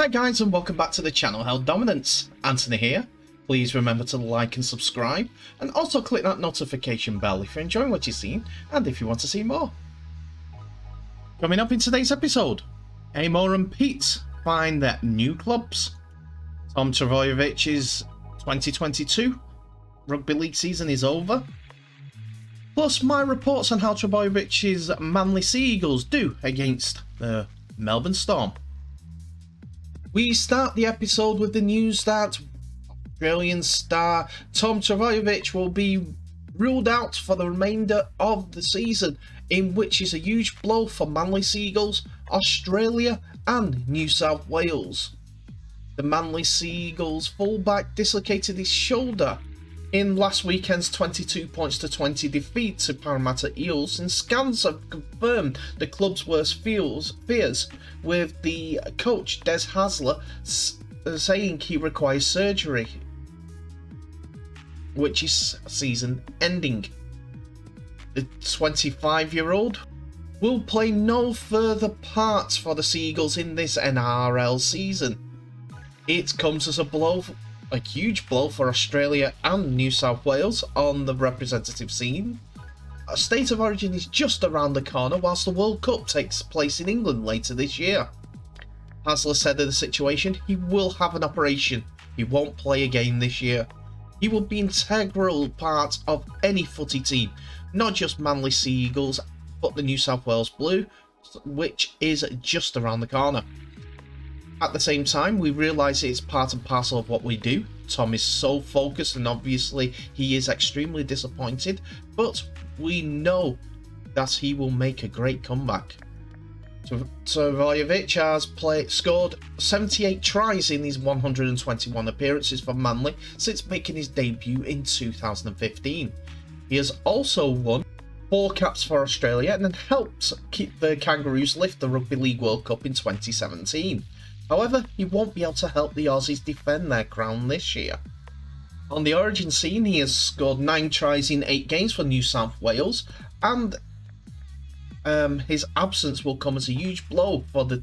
Hi guys and welcome back to the channel Held Dominance. Anthony here. Please remember to like and subscribe and also click that notification bell if you're enjoying what you're seeing and if you want to see more. Coming up in today's episode, Amor and Peat find their new clubs. Tom Trbojevic's 2022 rugby league season is over. Plus my reports on how Trbojevic's Manly Sea Eagles do against the Melbourne Storm. We start the episode with the news that Australian star Tom Trbojevic will be ruled out for the remainder of the season, in which is a huge blow for Manly Sea Eagles, Australia and New South Wales. The Manly Sea Eagles fullback dislocated his shoulder in last weekend's 22-20 defeat to Parramatta Eels, and scans have confirmed the club's worst fears, with the coach Des Hasler saying he requires surgery, which is season ending. The 25-year-old will play no further parts for the Sea Eagles in this NRL season. It comes as a huge blow for Australia and New South Wales on the representative scene. A state of origin is just around the corner whilst the World Cup takes place in England later this year. Hasler said of the situation, he will have an operation. He won't play again this year. He will be an integral part of any footy team, not just Manly Sea Eagles, but the New South Wales Blue, which is just around the corner. At the same time, we realise it's part and parcel of what we do. Tom is so focused and obviously he is extremely disappointed, but we know that he will make a great comeback. Trbojevic has scored 78 tries in his 121 appearances for Manly since making his debut in 2015. He has also won 4 caps for Australia and helped keep the Kangaroos lift the Rugby League World Cup in 2017. However, he won't be able to help the Aussies defend their crown this year. On the origin scene, he has scored 9 tries in 8 games for New South Wales, and his absence will come as a huge blow for the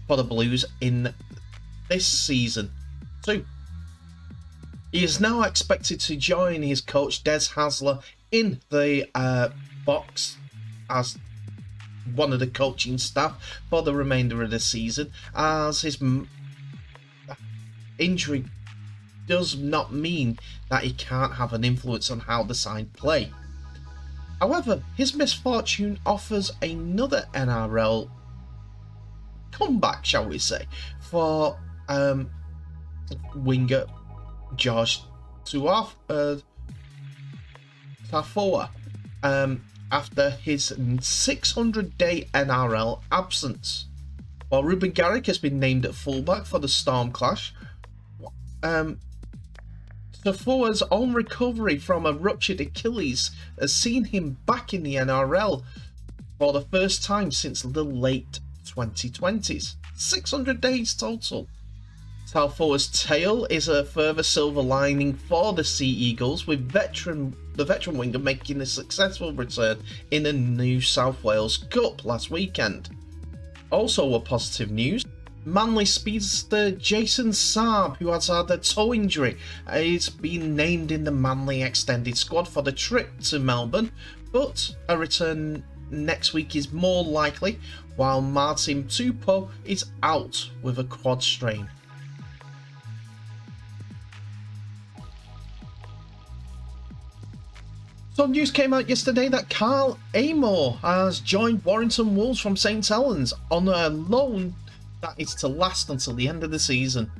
Blues in this season too. He is now expected to join his coach Des Hasler in the box as one of the coaching staff for the remainder of the season, as his injury does not mean that he can't have an influence on how the side play. However, his misfortune offers another NRL comeback, shall we say, for winger George Taufua, after his 600-day NRL absence. While Ruben Garrick has been named at fullback for the Storm clash, Taufua's own recovery from a ruptured Achilles has seen him back in the NRL for the first time since the late 2020s. 600 days total. Taufua's tale is a further silver lining for the Sea Eagles, with the veteran winger making a successful return in the New South Wales Cup last weekend. Also a positive news, Manly speedster Jason Saab, who has had a toe injury, is being named in the Manly extended squad for the trip to Melbourne, but a return next week is more likely, while Martin Tupou is out with a quad strain. Some news came out yesterday that Carl Amor has joined Warrington Wolves from St Helens on a loan that is to last until the end of the season.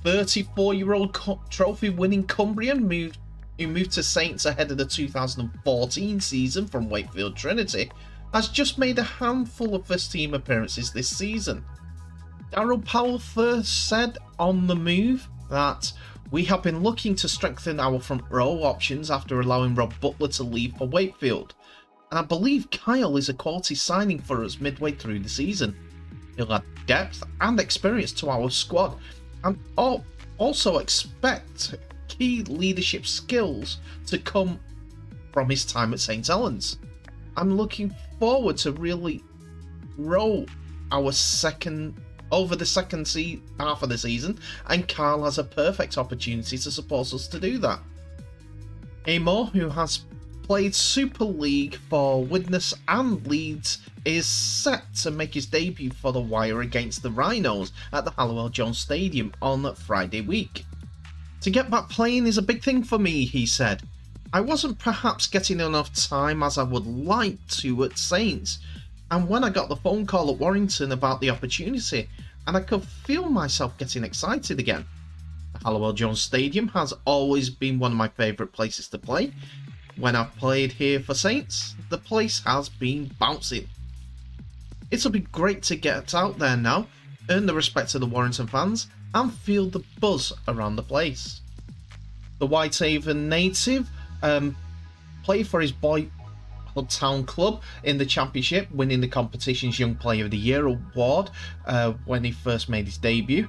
The 34-year-old trophy-winning Cumbrian who moved to Saints ahead of the 2014 season from Wakefield Trinity has just made a handful of first-team appearances this season. Darryl Powell first said on the move that we have been looking to strengthen our front row options after allowing Rob Butler to leave for Wakefield, and I believe Kyle is a quality signing for us midway through the season. He'll add depth and experience to our squad, and also expect key leadership skills to come from his time at St Helens. I'm looking forward to really grow our second over the second half of the season, and Carl has a perfect opportunity to support us to do that. Amor, who has played Super League for Widnes and Leeds, is set to make his debut for the Wire against the Rhinos at the Halliwell-Jones Stadium on Friday week. "To get back playing is a big thing for me," he said. "I wasn't perhaps getting enough time as I would like to at Saints, and when I got the phone call at Warrington about the opportunity, and I could feel myself getting excited again. The Halliwell-Jones Stadium has always been one of my favourite places to play. When I've played here for Saints, the place has been bouncing. It'll be great to get out there now, earn the respect of the Warrington fans, and feel the buzz around the place." The Whitehaven native played for his boyhood town club in the Championship, winning the competition's Young Player of the Year award when he first made his debut.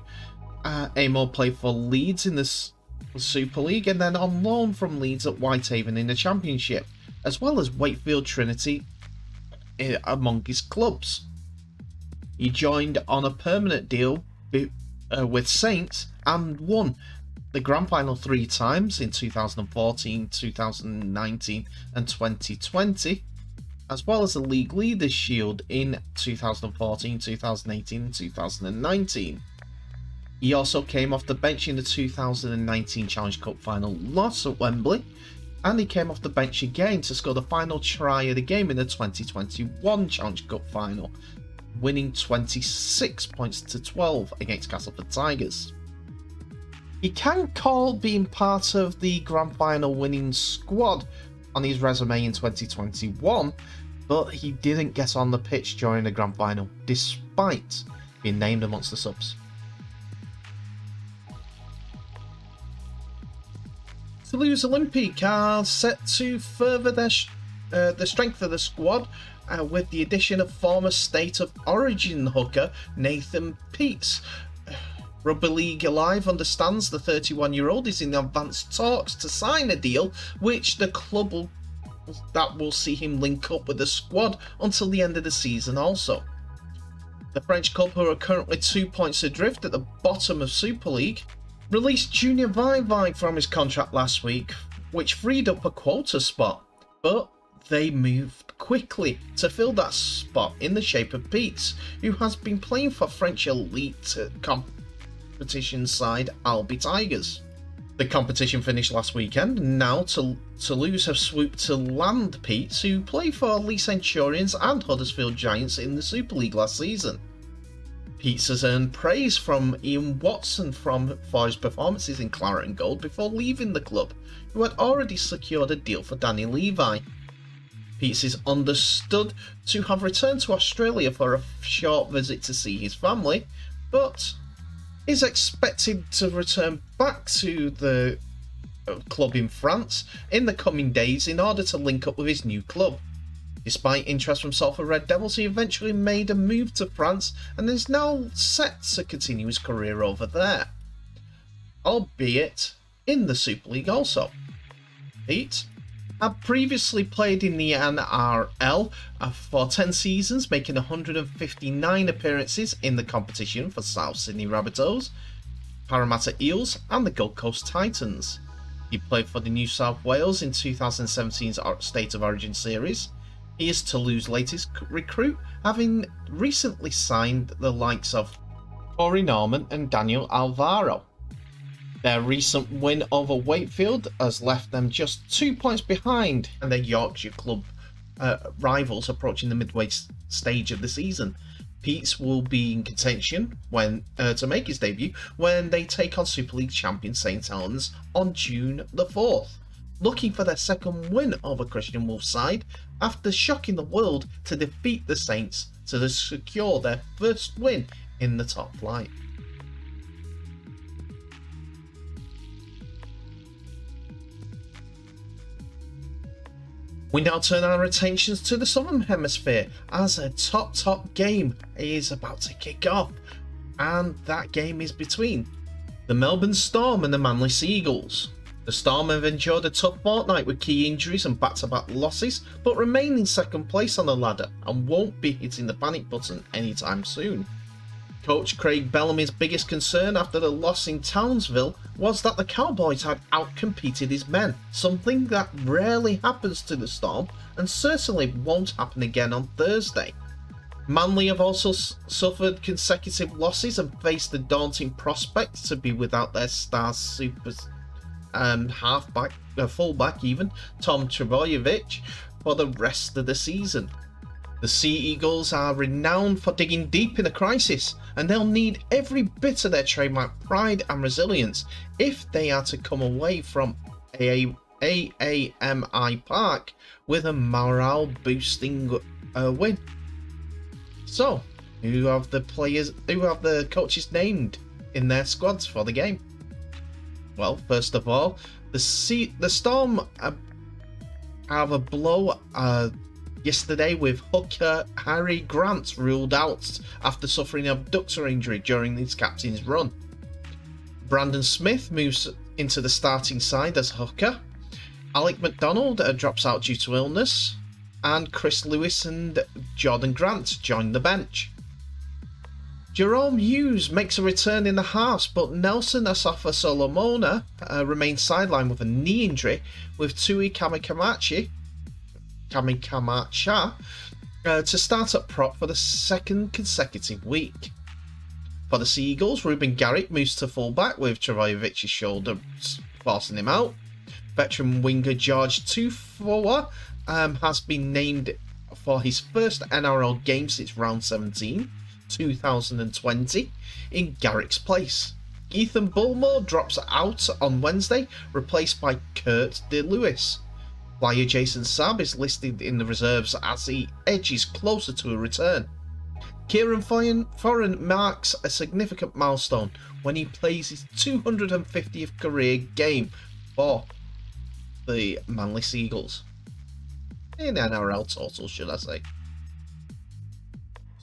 Amor played for Leeds in the Super League, and then on loan from Leeds at Whitehaven in the Championship, as well as Wakefield Trinity among his clubs. He joined on a permanent deal with Saints and won the Grand Final 3 times in 2014, 2019 and 2020, as well as the League Leaders Shield in 2014, 2018 and 2019. He also came off the bench in the 2019 Challenge Cup final loss at Wembley, and he came off the bench again to score the final try of the game in the 2021 Challenge Cup final, winning 26 points to 12 against Castleford Tigers. He can call being part of the Grand Final winning squad on his resume in 2021, but he didn't get on the pitch during the Grand Final, despite being named amongst the subs. Toulouse Olympique are set to further the strength of the squad with the addition of former State of Origin hooker Nathan Peats. Rugby League Alive understands the 31-year-old is in advanced talks to sign a deal, which the club will see him link up with the squad until the end of the season also. The French club, who are currently 2 points adrift at the bottom of Super League, released Junior Vai from his contract last week, which freed up a quota spot, but they moved quickly to fill that spot in the shape of Peats, who has been playing for French elite competition side Albi Tigers. The competition finished last weekend, and now Toulouse have swooped to land Peats, who played for Lee Centurions and Huddersfield Giants in the Super League last season. Peats has earned praise from Ian Watson for his performances in Claret and Gold before leaving the club, who had already secured a deal for Danny Levi. Peats is understood to have returned to Australia for a short visit to see his family, but is expected to return back to the club in France in the coming days in order to link up with his new club. Despite interest from Salford Red Devils, he eventually made a move to France and is now set to continue his career over there, albeit in the Super League also. Peet had previously played in the NRL for 10 seasons, making 159 appearances in the competition for South Sydney Rabbitohs, Parramatta Eels and the Gold Coast Titans. He played for the New South Wales in 2017's State of Origin series. He is Toulouse's latest recruit, having recently signed the likes of Corey Norman and Daniel Alvaro. Their recent win over Wakefield has left them just 2 points behind and their Yorkshire club rivals approaching the midway stage of the season. Peats will be in contention to make his debut when they take on Super League champion St Helens on June the 4th, looking for their second win over Christian Wolf's side after shocking the world to defeat the Saints to secure their first win in the top flight. We now turn our attentions to the Southern Hemisphere as a top game is about to kick off, and that game is between the Melbourne Storm and the Manly Seagulls. The Storm have endured a tough fortnight with key injuries and back-to-back losses, but remain in second place on the ladder and won't be hitting the panic button anytime soon. Coach Craig Bellamy's biggest concern after the loss in Townsville was that the Cowboys had outcompeted his men, something that rarely happens to the Storm and certainly won't happen again on Thursday. Manly have also suffered consecutive losses and faced the daunting prospect to be without their star super halfback, fullback even, Tom Trbojevic, for the rest of the season. The Sea Eagles are renowned for digging deep in a crisis, and they'll need every bit of their trademark pride and resilience if they are to come away from AAMI Park with a morale-boosting win. So, who have the coaches named in their squads for the game? Well, first of all, the Storm have a blow yesterday with hooker Harry Grant ruled out after suffering an abductor injury during his captain's run. Brandon Smith moves into the starting side as hooker. Alec McDonald drops out due to illness. And Chris Lewis and Jordan Grant join the bench. Jerome Hughes makes a return in the halves, but Nelson Asafa Solomona remains sidelined with a knee injury, with Tui Kamikamacha to start at prop for the second consecutive week. For the Sea Eagles, Ruben Garrick moves to fullback with Trbojevic's shoulder forcing him out. Veteran winger George Tufua has been named for his first NRL game since round 17, 2020, in Garrick's place. Ethan Bulmore drops out on Wednesday, replaced by Kurt De Lewis. Flyer Jason Sabb is listed in the reserves as he edges closer to a return. Kieran Foran marks a significant milestone when he plays his 250th career game for the Manly Sea Eagles. In NRL total, should I say.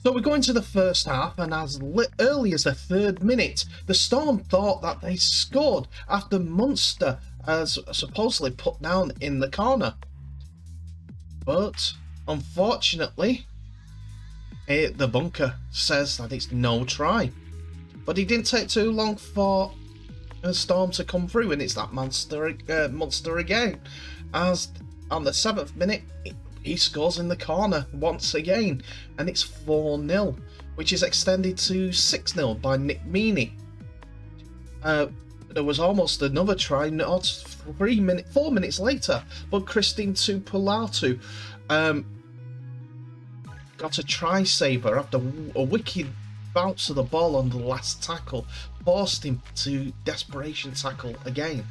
So we're going to the first half, and as early as the 3rd minute, the Storm thought that they scored after Munster has supposedly put down in the corner. But unfortunately, the bunker says that it's no try. But it didn't take too long for the Storm to come through, and it's that monster again. As on the 7th minute, he scores in the corner once again, and it's 4-0, which is extended to 6-0 by Nick Meaney. There was almost another try, not 4 minutes later, but Christine Tupulatu got a try saver after a wicked bounce of the ball on the last tackle, forced him to desperation tackle again.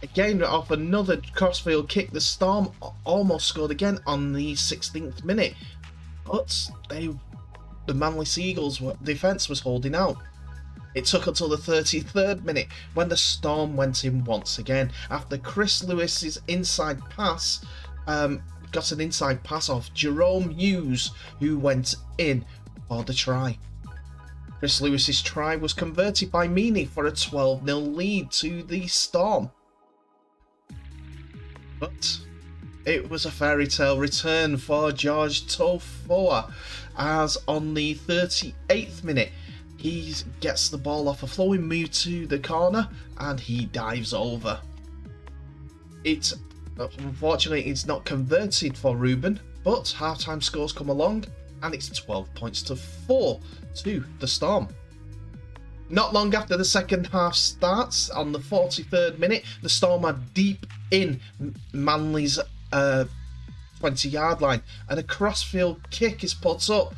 Again, off another crossfield kick, the Storm almost scored again on the 16th minute, but the Manly Sea Eagles defence was holding out. It took until the 33rd minute when the Storm went in once again after Chris Lewis's inside pass got an inside pass off Jerome Hughes, who went in for the try. Chris Lewis's try was converted by Meaney for a 12-0 lead to the Storm. But it was a fairy tale return for George Tofua, as on the 38th minute he gets the ball off a flowing move to the corner and he dives over. Unfortunately, it's not converted for Ruben, but halftime scores come along and it's 12 points to 4 to the Storm. Not long after the second half starts, on the 43rd minute, the Storm are deep in Manly's 20-yard line, and a crossfield kick is put up,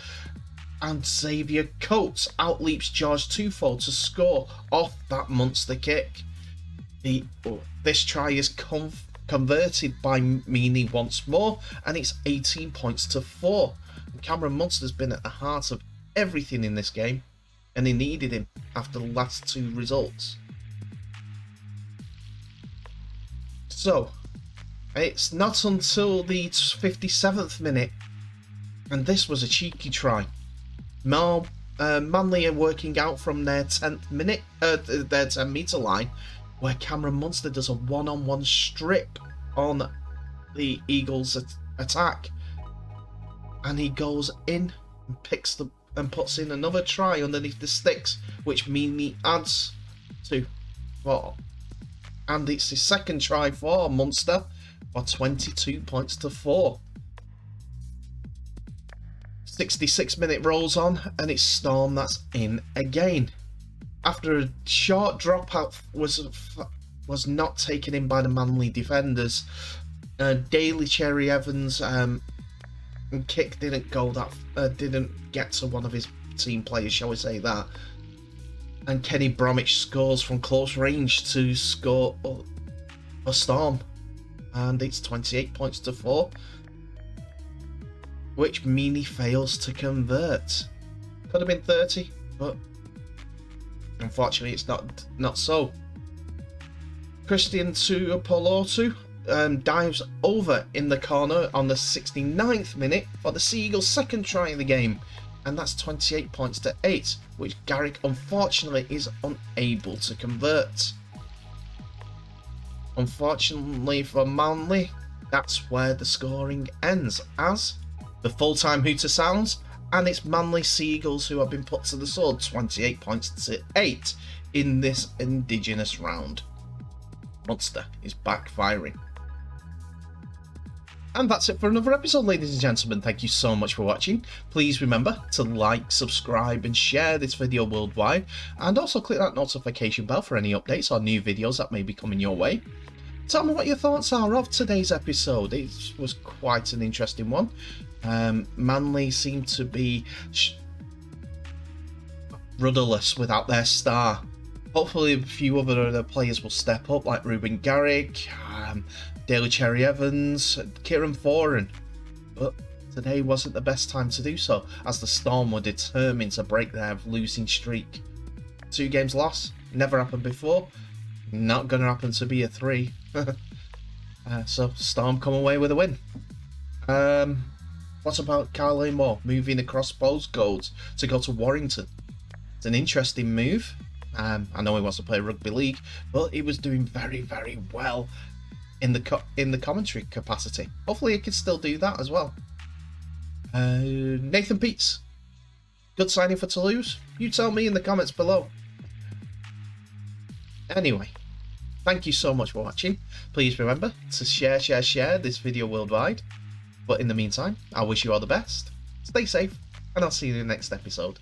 and Xavier Coates outleaps George Tufo to score off that monster kick. This try is converted by Meaney once more, and it's 18 points to 4. And Cameron Munster's been at the heart of everything in this game, and they needed him after the last 2 results. So, it's not until the 57th minute, and this was a cheeky try. Manly are working out from their 10-metre line, where Cameron Munster does a one-on-one strip on the Eagles' attack, and he goes in and picks the and puts in another try underneath the sticks, which meanly adds to 4. And it's his second try for Munster for 22 points to 4. 66-minute rolls on, and it's Storm that's in again. After a short dropout was not taken in by the Manly defenders, Daly Cherry Evans kick didn't go that didn't get to one of his team players, shall we say that, and Kenny Bromwich scores from close range to score a Storm, and it's 28 points to 4, which Meany fails to convert. Could have been 30, but unfortunately it's not so. Christian Tuipulotu dives over in the corner on the 69th minute for the Seagulls' second try of the game, and that's 28 points to 8, which Garrick unfortunately is unable to convert. Unfortunately for Manly, that's where the scoring ends, as the full-time hooter sounds, and it's Manly Seagulls who have been put to the sword, 28 points to 8 in this Indigenous round. Munster is backfiring. And that's it for another episode, ladies and gentlemen. Thank you so much for watching. Please remember to like, subscribe and share this video worldwide, and also click that notification bell for any updates or new videos that may be coming your way. Tell me what your thoughts are of today's episode. It was quite an interesting one. Manly seemed to be rudderless without their star. Hopefully a few other players will step up, like Ruben Garrick, Daly Cherry Evans, Kieran Foran. But today wasn't the best time to do so, as the Storm were determined to break their losing streak. 2 games lost, never happened before, not going to happen to be a 3. So Storm come away with a win. What about Carl Amor moving across postcodes to go to Warrington? It's an interesting move. I know he wants to play rugby league, but he was doing very, very well in the commentary capacity. Hopefully he can still do that as well. Nathan Peats, good signing for Toulouse? You tell me in the comments below. Anyway, thank you so much for watching. Please remember to share this video worldwide. But in the meantime, I wish you all the best. Stay safe, and I'll see you in the next episode.